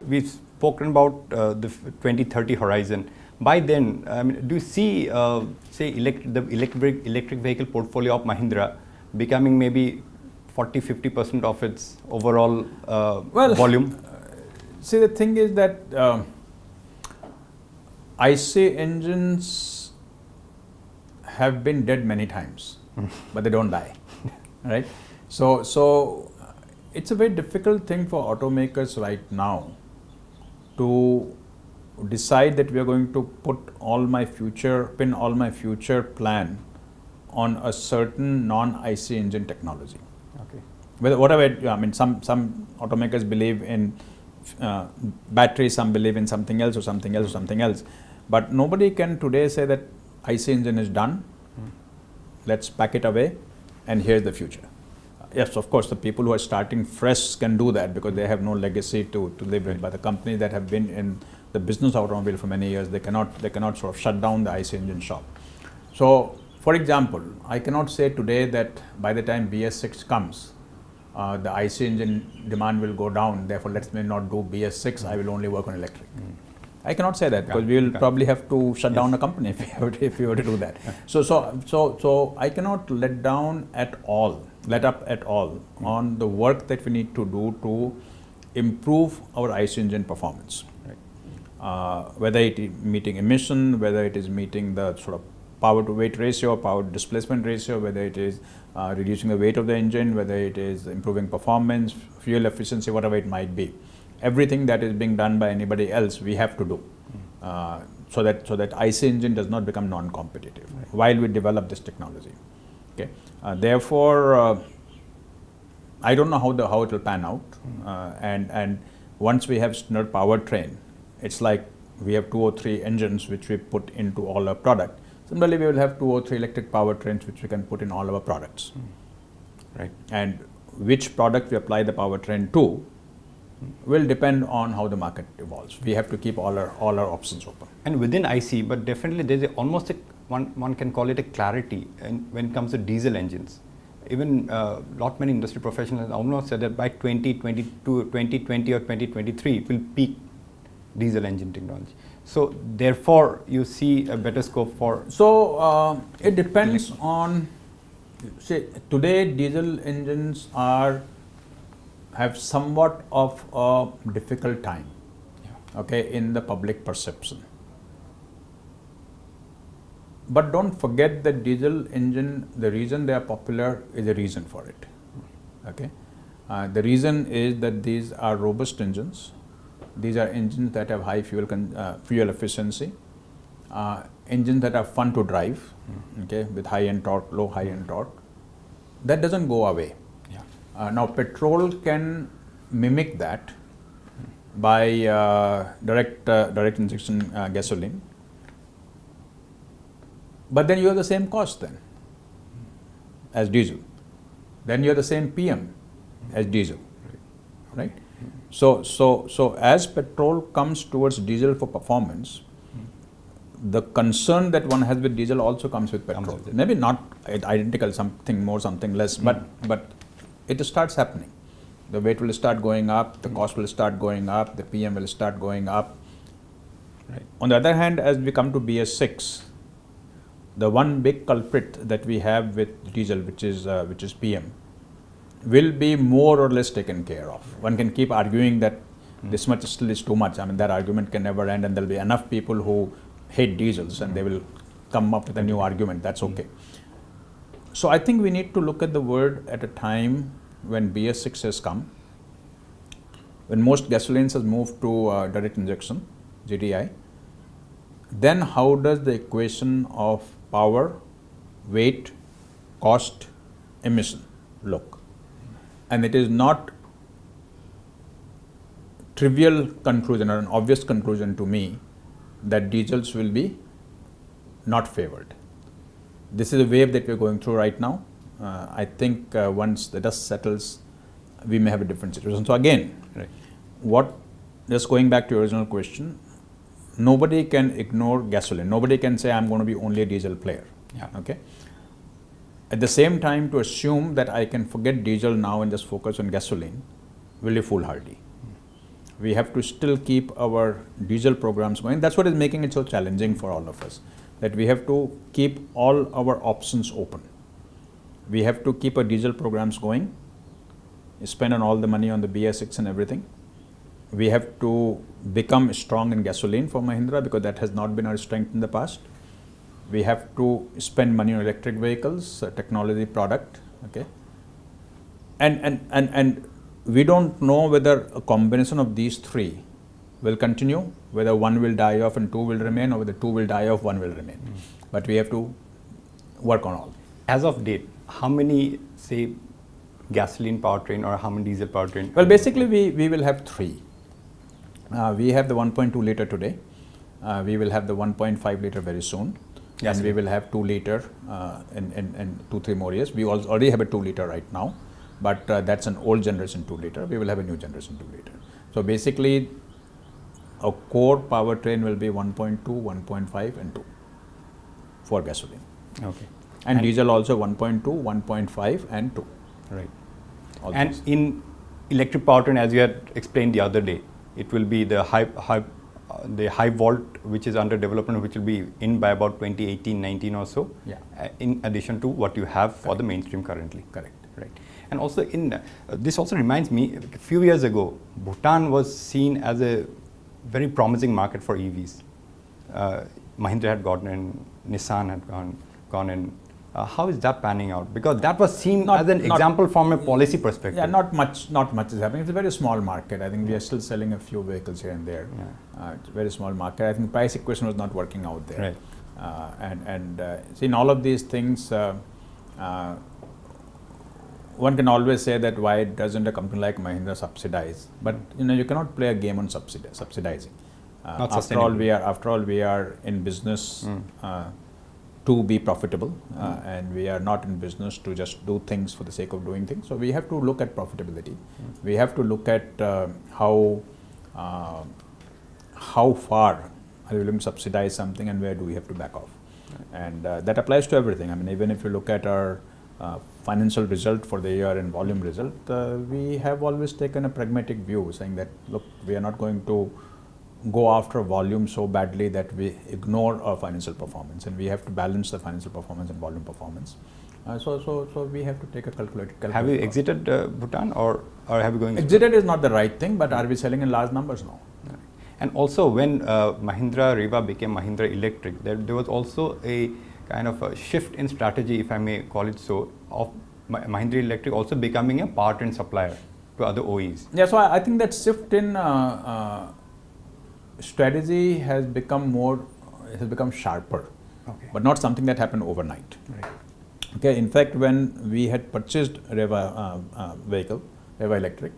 we've spoken about the 2030 horizon. By then, do you see, say, the electric vehicle portfolio of Mahindra becoming maybe 40-50% of its overall volume? See, the thing is that IC engines have been dead many times, but they don't die, right? So it's a very difficult thing for automakers right now to decide that we are going to pin all my future plan on a certain non-IC engine technology. Okay. Some automakers believe in battery, some believe in something else or something else or something else. But nobody can today say that IC engine is done, let's pack it away, and here's the future. Yes, of course, the people who are starting fresh can do that because they have no legacy to live with. But the companies that have been in the business automobile for many years, they cannot sort of shut down the IC engine shop. So, for example, I cannot say today that by the time BS6 comes, the IC engine demand will go down, therefore let me not do BS6, I will only work on electric. I cannot say that because we will probably have to shut down a company if we were to do that. So I cannot let up at all on the work that we need to do to improve our IC engine performance. Right. Whether it is meeting emission, whether it is meeting the sort of power to weight ratio, power to displacement ratio, whether it is reducing the weight of the engine, whether it is improving performance, fuel efficiency, whatever it might be. Everything that is being done by anybody else, we have to do so that IC engine does not become non-competitive while we develop this technology. Okay. Therefore, I don't know how it will pan out. And once we have standard powertrain, it's like we have 2 or 3 engines which we put into all our product. Similarly, we will have 2 or 3 electric powertrains which we can put in all our products. Right. And which product we apply the powertrain to will depend on how the market evolves. We have to keep all our options open. And within IC, but definitely there's almost one can call it a clarity when it comes to diesel engines. Even many industry professionals almost said that by 2020 or 2023 it will peak diesel engine technology. So therefore you see a better scope for... So it depends on, say today diesel engines have somewhat of a difficult time, okay, in the public perception. But don't forget that diesel engine, the reason they are popular is a reason for it, okay. The reason is that these are robust engines. These are engines that have high fuel efficiency, engines that are fun to drive, okay, with high-end torque, low high-end torque. That doesn't go away. Now, petrol can mimic that by direct injection gasoline, but then you have the same cost then as diesel. Then you have the same PM as diesel, right? So as petrol comes towards diesel for performance, the concern that one has with diesel also comes with petrol. Maybe not identical, something more, something less, but it starts happening. The weight will start going up, the cost will start going up, the PM will start going up. Right. On the other hand, as we come to BS6, the one big culprit that we have with diesel, which is PM, will be more or less taken care of. One can keep arguing that this much still is too much. I mean, that argument can never end, and there will be enough people who hate diesels and they will come up with a new argument. That's okay. So I think we need to look at the world at a time when BS6 has come, when most gasolines has moved to direct injection, GDI. Then how does the equation of power, weight, cost, emission look? And it is not trivial conclusion or an obvious conclusion to me that diesels will be not favored. This is a wave that we are going through right now. I think once the dust settles, we may have a different situation. So again, just going back to your original question, nobody can ignore gasoline. Nobody can say I'm going to be only a diesel player. Okay. At the same time, to assume that I can forget diesel now and just focus on gasoline will be foolhardy. We have to still keep our diesel programs going. That's what is making it so challenging for all of us, that we have to keep all our options open. We have to keep our diesel programs going, spend on all the money on the BS6 and everything. We have to become strong in gasoline for Mahindra because that has not been our strength in the past. We have to spend money on electric vehicles, technology product, okay? And we don't know whether a combination of these three will continue, whether one will die off and two will remain, or whether two will die off, one will remain. But we have to work on all. As of date, how many, say, gasoline powertrain or how many diesel powertrain? Well, basically we will have three. We have the 1.2 liter today. We will have the 1.5 liter very soon. Yes, and we will have 2 liter in 2-3 more years. We already have a 2 liter right now, but that's an old generation 2 liter. We will have a new generation 2 liter. So basically, a core powertrain will be 1.2, 1.5 and 2 for gasoline. Okay. And diesel also 1.2, 1.5 and 2. Right. All and these. In electric powertrain, as you had explained the other day, it will be the high volt, which is under development, which will be in by about 2018-19 or so. Yeah. In addition to what you have for the mainstream currently. Correct. Right. And also this also reminds me, a few years ago, Bhutan was seen as a very promising market for EVs. Mahindra had gotten in, Nissan had gone in. How is that panning out? Because that was seen as an example from a policy perspective. Yeah, not much is happening. It's a very small market. I think we are still selling a few vehicles here and there. Yeah. It's a very small market. I think price equation was not working out there. Right. See, in all of these things, one can always say that why doesn't a company like Mahindra subsidize? But you cannot play a game on subsidizing. After all, we are in business to be profitable, and we are not in business to just do things for the sake of doing things. So we have to look at profitability. We have to look at how far are we willing to subsidize something and where do we have to back off. And that applies to everything. I mean, even if you look at our financial result for the year and volume result, we have always taken a pragmatic view, saying that, look, we are not going to go after volume so badly that we ignore our financial performance, and we have to balance the financial performance and volume performance. So we have to take a calculated. Have you exited Bhutan, or have you going? Exited is not the right thing, but are we selling in large numbers now? Right. And also, when Mahindra Reva became Mahindra Electric, there was also a kind of a shift in strategy, if I may call it so, of Mahindra Electric also becoming a powertrain supplier to other OEs. Yeah, so I think that shift in strategy has become sharper, okay, but not something that happened overnight. Right. Okay, in fact, when we had purchased Reva Reva Electric,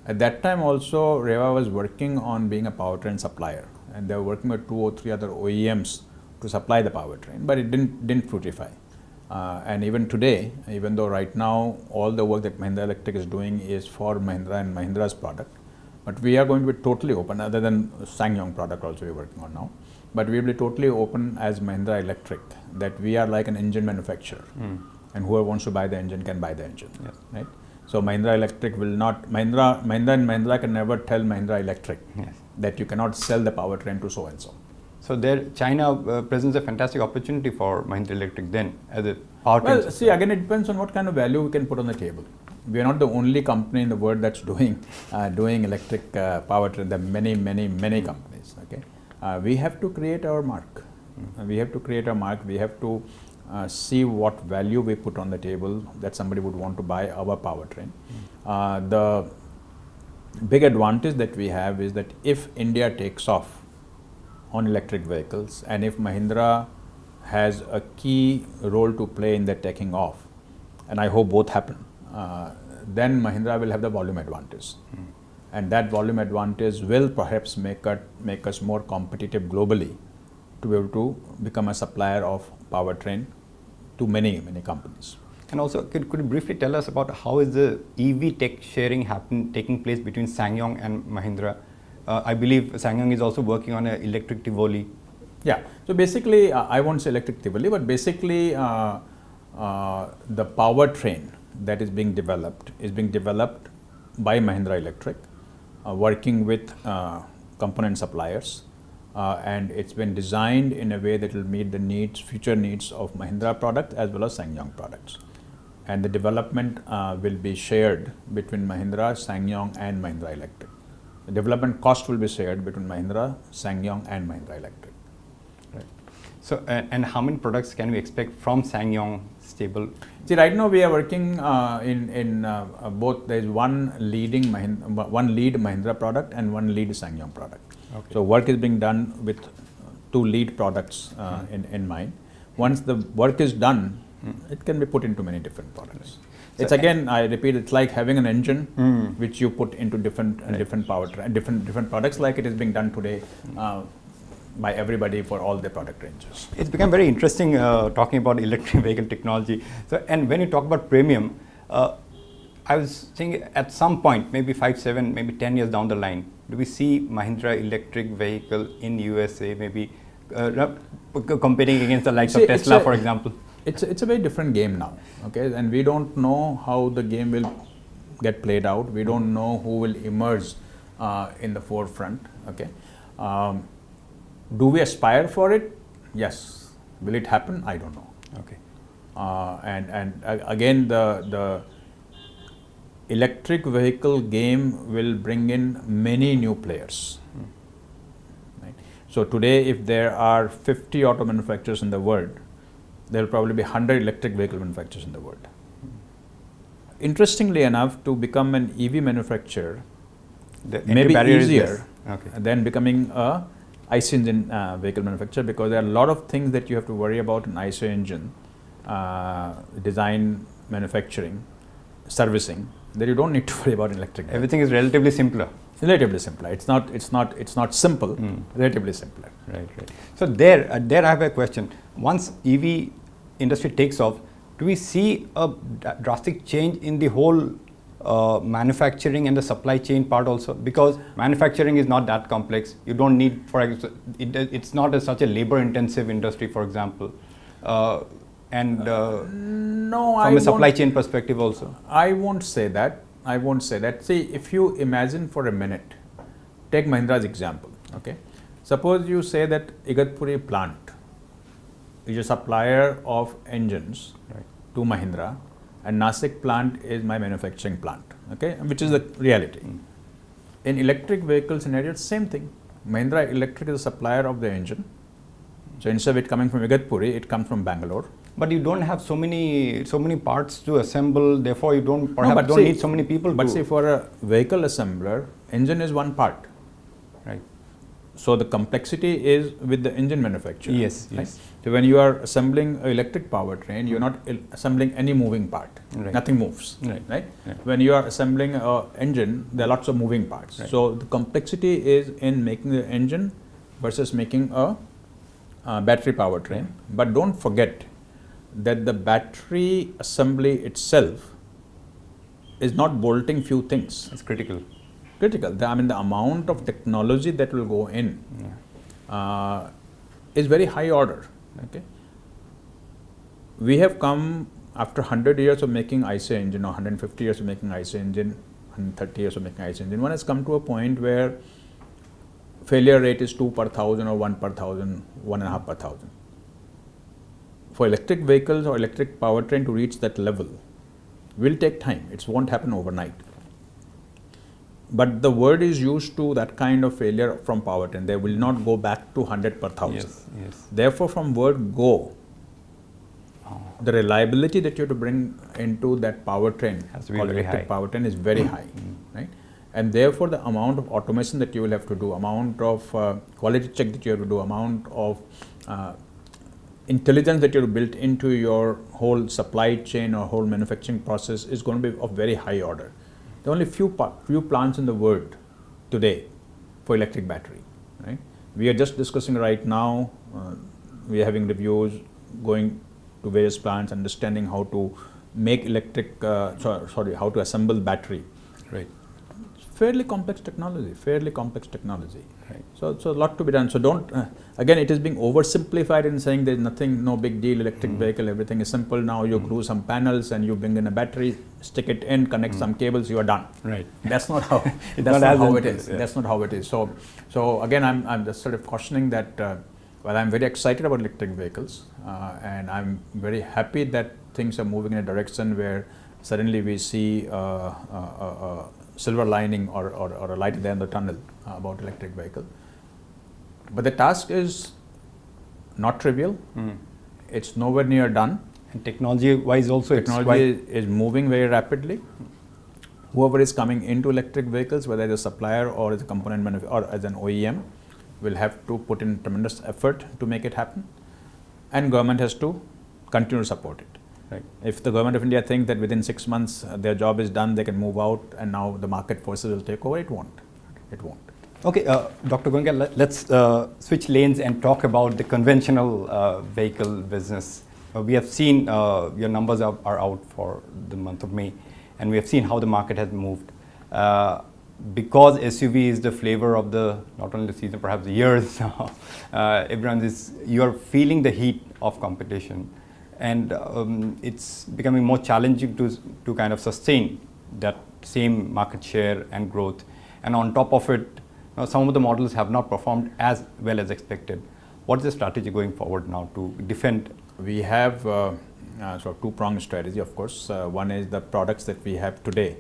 at that time also Reva was working on being a powertrain supplier, and they were working with 2 or 3 other OEMs to supply the powertrain, but it didn't fructify. And even today, even though right now all the work that Mahindra Electric is doing is for Mahindra and Mahindra's product, but we are going to be totally open, other than SsangYong product also we are working on now. But we will be totally open as Mahindra Electric, that we are like an engine manufacturer, and whoever wants to buy the engine can buy the engine. Yes. Right? So Mahindra Electric will not, Mahindra and Mahindra can never tell Mahindra Electric, yes, that you cannot sell the powertrain to so and so. So there, China presents a fantastic opportunity for Mahindra Electric then as a powertrain. Well, see, again, it depends on what kind of value we can put on the table. We are not the only company in the world that's doing electric powertrain. There are many companies. Okay, we have to create our mark. We have to create our mark. We have to see what value we put on the table that somebody would want to buy our powertrain. The big advantage that we have is that if India takes off on electric vehicles, and if Mahindra has a key role to play in that taking off, and I hope both happen, then Mahindra will have the volume advantage. And that volume advantage will perhaps make us more competitive globally to be able to become a supplier of powertrain to many companies. And also, could you briefly tell us about how is the EV tech sharing taking place between SsangYong and Mahindra? I believe SsangYong is also working on an electric Tivoli. Yeah, so basically, I won't say electric Tivoli, but basically the powertrain that is being developed by Mahindra Electric working with component suppliers, and it's been designed in a way that will meet the needs, future needs of Mahindra product as well as SsangYong products. And the development will be shared between Mahindra, SsangYong and Mahindra Electric. The development cost will be shared between Mahindra, SsangYong and Mahindra Electric. Right. So, and how many products can we expect from SsangYong stable? See, right now we are working in both. There is one lead Mahindra product and one lead SsangYong product. Okay. So work is being done with two lead products in mind. Once the work is done, it can be put into many different products. So it's again, I repeat, it's like having an engine which you put into different powertrain, different products, like it is being done today by everybody for all their product ranges. It's become very interesting talking about electric vehicle technology. So, and when you talk about premium, I was thinking at some point, maybe 5, 7, maybe 10 years down the line, do we see Mahindra electric vehicle in USA maybe competing against the likes of Tesla, for example? It's a very different game now, okay? And we don't know how the game will get played out. We don't know who will emerge in the forefront, okay? Do we aspire for it? Yes. Will it happen? I don't know. Okay. Again, the electric vehicle game will bring in many new players. Right? So today, if there are 50 auto manufacturers in the world, there will probably be 100 electric vehicle manufacturers in the world. Interestingly enough, to become an EV manufacturer may be easier than becoming a IC engine vehicle manufacturer, because there are a lot of things that you have to worry about in IC engine design, manufacturing, servicing, that you don't need to worry about in electric vehicle. Everything is relatively simpler. Relatively simpler. It's not simple. Relatively simpler. Right. So there I have a question. Once EV industry takes off, do we see a drastic change in the whole manufacturing and the supply chain part also? Because manufacturing is not that complex. You don't need, it's not such a labor-intensive industry, for example. No, from a supply chain perspective also. I won't say that. See, if you imagine for a minute, take Mahindra's example. Okay, suppose you say that Igatpuri plant is a supplier of engines to Mahindra, and Nasik plant is my manufacturing plant. Okay, which is the reality. In electric vehicle scenario, same thing. Mahindra Electric is a supplier of the engine. So instead of it coming from Igatpuri, it comes from Bangalore. But you don't have so many parts to assemble. Therefore, you don't need so many people. But see, for a vehicle assembler, engine is one part. Right. So the complexity is with the engine manufacturer. Yes. Right? So when you are assembling an electric powertrain, you're not assembling any moving part. Right. Nothing moves. Right. Yeah. When you are assembling an engine, there are lots of moving parts. Right. So the complexity is in making the engine versus making a battery powertrain. But don't forget that the battery assembly itself is not bolting few things. It's critical. I mean, the amount of technology that will go in is very high order. Okay, we have come after 100 years of making IC engine, or 150 years of making IC engine, 130 years of making IC engine. One has come to a point where failure rate is 2 per 1,000 or 1 per 1,000, 1.5 per 1,000. For electric vehicles or electric powertrain to reach that level will take time. It won't happen overnight. But the word is used to that kind of failure from powertrain. They will not go back to 100 per 1,000. Yes. Therefore, from word go, the reliability that you have to bring into that powertrain, has to be very high. Powertrain, is very high, right? And therefore, the amount of automation that you will have to do, amount of quality check that you have to do, amount of intelligence that you have built into your whole supply chain or whole manufacturing process is going to be of very high order. There are only few plants in the world today for electric battery. Right? We are just discussing right now. We are having reviews, going to various plants, understanding how to make how to assemble battery. Right. fairly complex technology. Right. So a lot to be done. So don't, again, it is being oversimplified in saying there's nothing, no big deal, electric vehicle, everything is simple. Now you glue some panels and you bring in a battery, stick it in, connect some cables, you are done. Right. That's not how, it is. Yeah. That's not how it is. So again, I'm just sort of cautioning that, well, I'm very excited about electric vehicles and I'm very happy that things are moving in a direction where suddenly we see a silver lining or a light at the end of the tunnel about electric vehicle. But the task is not trivial. It's nowhere near done. And technology-wise also, technology is moving very rapidly. Whoever is coming into electric vehicles, whether as a supplier or as a component manufacturer or as an OEM, will have to put in tremendous effort to make it happen. And government has to continue to support it. Right. If the government of India thinks that within 6 months their job is done, they can move out and now the market forces will take over, it won't. Okay, Dr. Goenka, let's switch lanes and talk about the conventional vehicle business. We have seen your numbers are out for the month of May, and we have seen how the market has moved. Because SUV is the flavor of the, not only the season, perhaps the years now, you are feeling the heat of competition. And it's becoming more challenging to kind of sustain that same market share and growth. And on top of it, some of the models have not performed as well as expected. What is the strategy going forward now to defend? We have sort of two-pronged strategy, of course. One is the products that we have today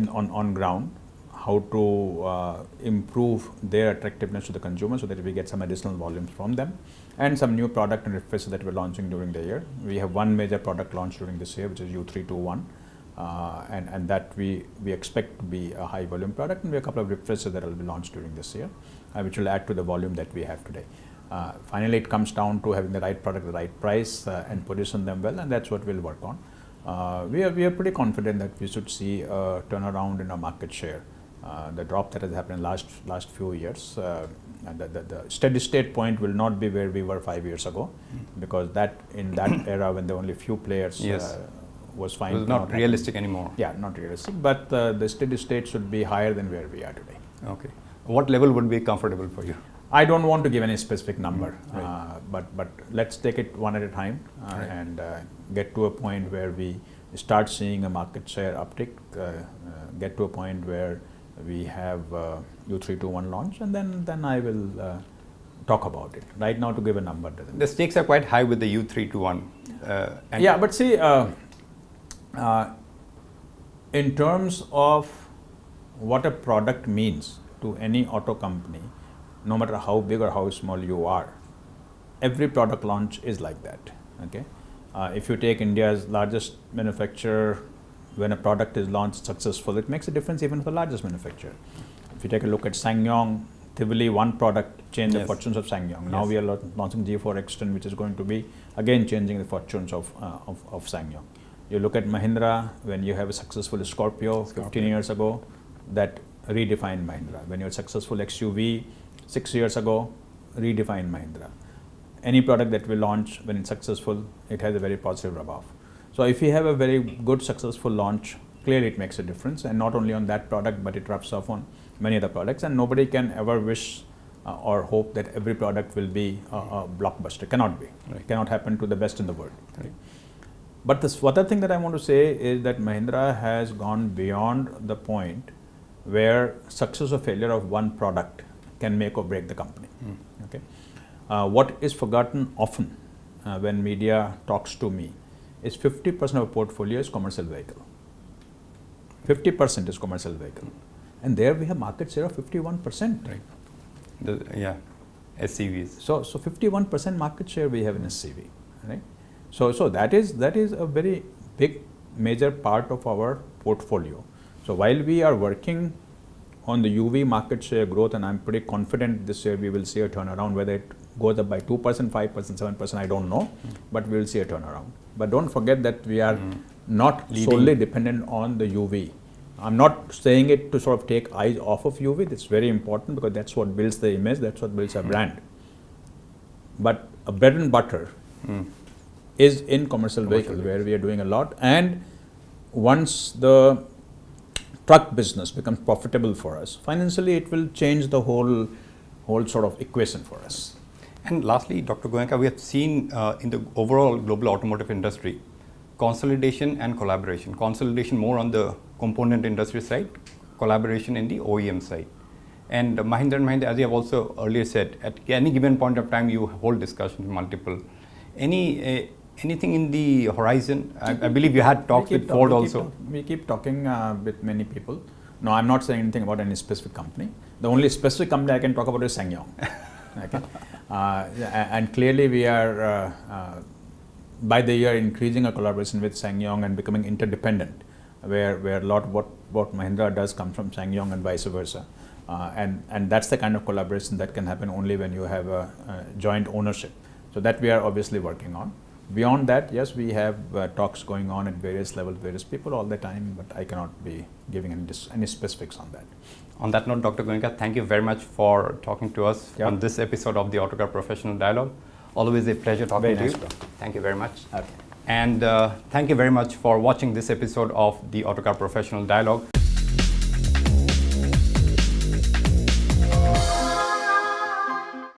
on ground, how to improve their attractiveness to the consumer so that we get some additional volumes from them, and some new product and refreshes that we're launching during the year. We have one major product launch during this year, which is U321, and that we expect to be a high volume product, and we have a couple of refreshes that will be launched during this year, which will add to the volume that we have today. Finally, it comes down to having the right product, the right price, and position them well, and that's what we'll work on. We are pretty confident that we should see a turnaround in our market share. The drop that has happened in last few years, the steady state point will not be where we were 5 years ago, because in that era when there were only few players, was fine. It was not realistic anymore. Yeah, not realistic, but the steady state should be higher than where we are today. Okay. What level would be comfortable for you? I don't want to give any specific number, right. but let's take it one at a time right. and get to a point where we start seeing a market share uptick, get to a point where we have U321 launch, and then I will talk about it. Right now, to give a number doesn't. The stakes are quite high with the U321. Yeah, but see, in terms of what a product means to any auto company, no matter how big or how small you are, every product launch is like that. Okay, if you take India's largest manufacturer, when a product is launched successful, it makes a difference even for the largest manufacturer. If you take a look at SsangYong, Tivoli, one product changed the fortunes of SsangYong. Now we are launching G4 Extend, which is going to be again changing the fortunes of SsangYong. You look at Mahindra, when you have a successful Scorpio 15 years ago, that redefined Mahindra. When you had successful XUV 6 years ago, redefined Mahindra. Any product that we launch, when it's successful, it has a very positive rub-off. So if you have a very good successful launch, clearly it makes a difference, and not only on that product, but it rubs off on many other products, and nobody can ever wish or hope that every product will be a blockbuster. Cannot be. Right. It cannot happen to the best in the world. Right. But this other thing that I want to say is that Mahindra has gone beyond the point where success or failure of one product can make or break the company. Okay. What is forgotten often when media talks to me is 50% of our portfolio is commercial vehicle. 50% is commercial vehicle, and there we have market share of 51%. Right. SCVs. So 51% market share we have in SCV, right? So that is a very big major part of our portfolio. So while we are working on the UV market share growth, and I'm pretty confident this year we will see a turnaround, whether it goes up by 2%, 5%, 7%, I don't know, but we will see a turnaround. But don't forget that we are not solely dependent on the UV. I'm not saying it to sort of take eyes off of UV. It's very important because that's what builds the image, that's what builds a brand. But a bread and butter is in commercial vehicle, where we are doing a lot. And once the truck business becomes profitable for us, financially it will change the whole sort of equation for us. And lastly, Dr. Goenka, we have seen in the overall global automotive industry, consolidation and collaboration. Consolidation more on the component industry side, collaboration in the OEM side. And Mahindra and Mahindra, as you have also earlier said, at any given point of time, you hold discussions multiple. Anything in the horizon? I believe you had talks with Ford also. We keep talking with many people. No, I'm not saying anything about any specific company. The only specific company I can talk about is SsangYong. Okay. And clearly we are by the year increasing our collaboration with SsangYong and becoming interdependent, where a lot what Mahindra does comes from SsangYong and vice versa. And that's the kind of collaboration that can happen only when you have a joint ownership. So that we are obviously working on. Beyond that, yes, we have talks going on at various levels, various people all the time, but I cannot be giving any specifics on that. On that note, Dr. Goenka, thank you very much for talking to us on this episode of the Autocar Professional Dialogue. Always a pleasure talking to you. Thank you very much. Okay. And thank you very much for watching this episode of the Autocar Professional Dialogue.